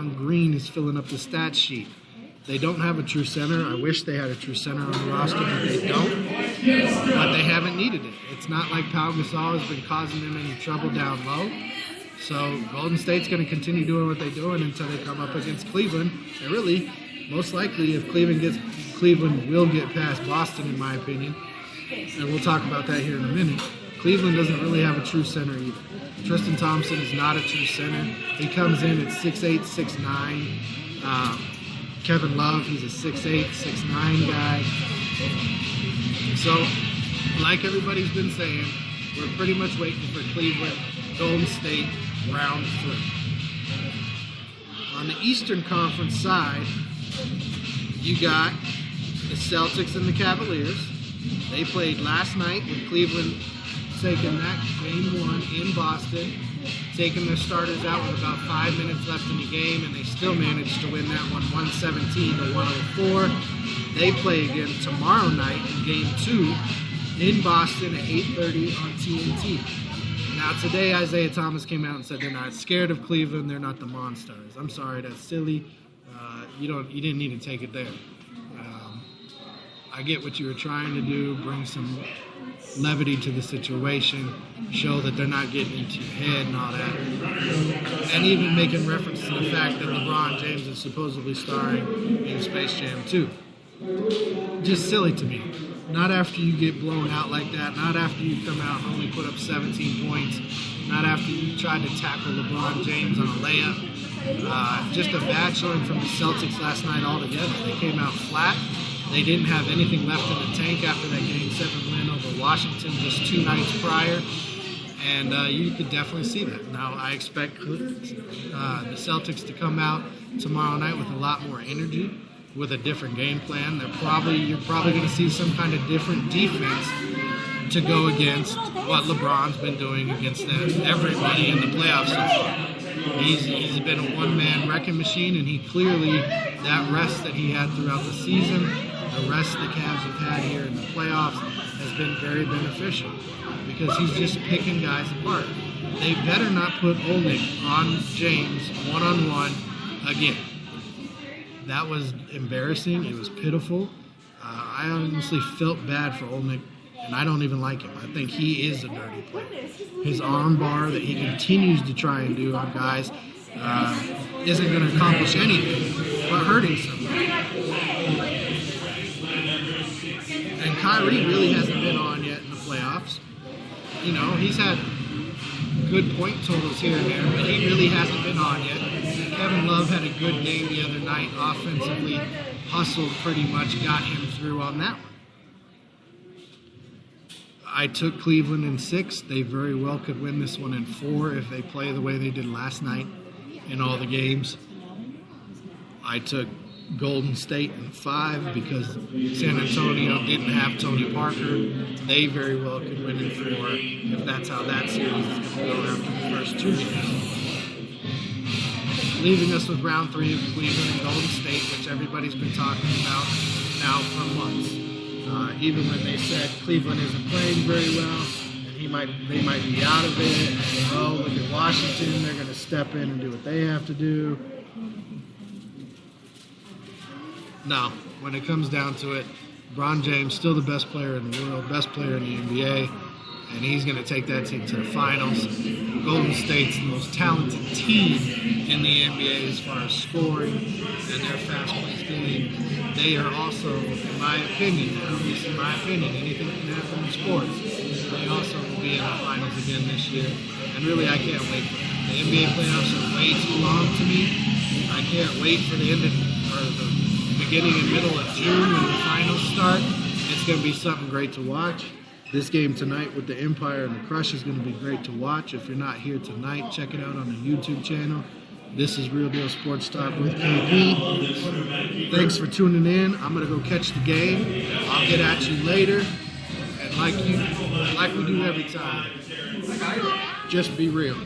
Green is filling up the stat sheet. They don't have a true center. I wish they had a true center on the roster, but they don't. But they haven't needed it. It's not like Pau Gasol has been causing them any trouble down low. So Golden State's going to continue doing what they're doing until they come up against Cleveland. And really, most likely, if Cleveland will get past Boston, in my opinion, and we'll talk about that here in a minute. Cleveland doesn't really have a true center either. Tristan Thompson is not a true center. He comes in at 6'8", 6'9". Kevin Love, he's a 6'8", 6'9" guy. So, like everybody's been saying, we're pretty much waiting for Cleveland, Golden State, round 3. On the Eastern Conference side, you got the Celtics and the Cavaliers. They played last night with Cleveland taking that game 1 in Boston, taking their starters out with about 5 minutes left in the game, and they still managed to win that one 117-104. They play again tomorrow night in game 2 in Boston at 8:30 on TNT. Now today Isaiah Thomas came out and said they're not scared of Cleveland, they're not the Monsters. I'm sorry, that's silly. You didn't need to take it there. I get what you were trying to do, bring some levity to the situation, show that they're not getting into your head and all that. And even making reference to the fact that LeBron James is supposedly starring in Space Jam 2. Just silly to me. Not after you get blown out like that, not after you come out and only put up 17 points, not after you tried to tackle LeBron James on a layup. Just a bad showing from the Celtics last night altogether. They came out flat. They didn't have anything left in the tank after that Game 7 win over Washington just 2 nights prior. And you could definitely see that. Now, I expect the Celtics to come out tomorrow night with a lot more energy, with a different game plan. You're probably going to see some kind of different defense to go against what LeBron's been doing against everybody in the playoffs so far. He's been a one-man wrecking machine, and he clearly, that rest that he had throughout the season, the rest the Cavs have had here in the playoffs, has been very beneficial because he's just picking guys apart. They better not put Olenek on James one-on-one again. That was embarrassing. It was pitiful. I honestly felt bad for Olenek, and I don't even like him. I think he is a dirty player. His arm bar that he continues to try and do on guys isn't going to accomplish anything but hurting somebody. And Kyrie really hasn't been on yet in the playoffs. You know, he's had good point totals here and there, but he really hasn't been on yet. Kevin Love had a good game the other night, offensively hustled pretty much, got him through on that one. I took Cleveland in 6. They very well could win this one in 4 if they play the way they did last night in all the games. I took Golden State in 5 because San Antonio didn't have Tony Parker. They very well could win in 4 if that's how that series is going to go after the first 2 games. Leaving us with round 3 of Cleveland and Golden State, which everybody's been talking about now for months. Even when they said Cleveland isn't playing very well, and they might be out of it. Oh, look at Washington, they're going to step in and do what they have to do. No, when it comes down to it, LeBron James still the best player in the world, best player in the NBA, and he's going to take that team to the finals. Golden State's the most talented team in the NBA as far as scoring and their fast-paced game. They are also, in my opinion, at least in my opinion, anything can happen in sports, they also will be in the finals again this year. And really, I can't wait for that. The NBA playoffs are way too long to me. I can't wait for the beginning and middle of June when the finals start. It's going to be something great to watch. This game tonight with the Empire and the Crush is going to be great to watch. If you're not here tonight, check it out on the YouTube channel. This is Real Deal Sports Talk with KP. Thanks for tuning in. I'm going to go catch the game. I'll get at you later. And like we do every time, just be real.